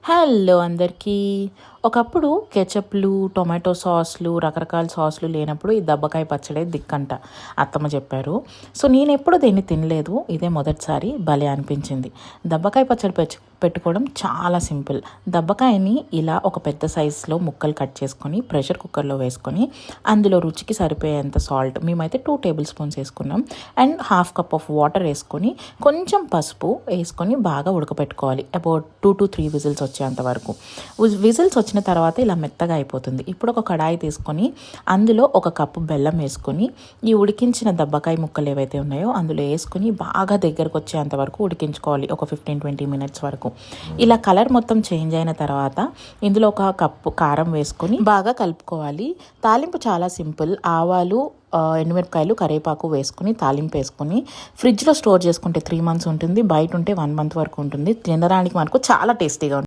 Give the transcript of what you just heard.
Hello అందరికీ. ఒకప్పుడు కెచప్లు, tomato సాస్లు, రకరకాల సాస్లు లేనప్పుడు ఈ దబ్బకాయ పచ్చడే దిక్కంట అత్తమ్మ చెప్పారు. సో నేను ఎప్పుడు దీన్ని తినలేదు, ఇదే మొదటిసారి. భలే అనిపించింది. దబ్బకాయ పచ్చడి పెట్టుకోవడం చాలా సింపుల్. దబ్బకాయని ఇలా ఒక పెద్ద సైజులో ముక్కలు కట్ చేసుకొని ప్రెషర్ కుక్కర్లో వేసుకొని అందులో రుచికి సరిపోయేంత సాల్ట్, మేమైతే 2 టేబుల్ స్పూన్స్ వేసుకున్నాం, అండ్ ½ కప్ ఆఫ్ వాటర్ వేసుకొని కొంచెం పసుపు వేసుకొని బాగా ఉడకపెట్టుకోవాలి. అబౌట్ 2 to 3 విజిల్స్ వచ్చేంత వరకు. విజిల్స్ వచ్చిన తర్వాత ఇలా మెత్తగా అయిపోతుంది. ఇప్పుడు ఒక కడాయి తీసుకొని అందులో 1 కప్పు బెల్లం వేసుకొని ఈ ఉడికించిన దబ్బకాయ ముక్కలు ఏవైతే ఉన్నాయో అందులో వేసుకొని బాగా దగ్గరకు వచ్చేంత వరకు ఉడికించుకోవాలి, ఒక 15-20 మినిట్స్ వరకు. ఇలా కలర్ మొత్తం చేంజ్ అయిన తర్వాత ఇందులో 1 కప్పు కారం వేసుకొని బాగా కలుపుకోవాలి. తాలింపు చాలా సింపుల్. ఆవాలు, ఎండుమిరపకాయలు, కరివేపాకు వేసుకుని తాలింపు వేసుకొని ఫ్రిడ్జ్లో స్టోర్ చేసుకుంటే 3 months ఉంటుంది, బయట ఉంటే 1 month వరకు ఉంటుంది. తినడానికి మనకు చాలా టేస్టీగా ఉంటుంది.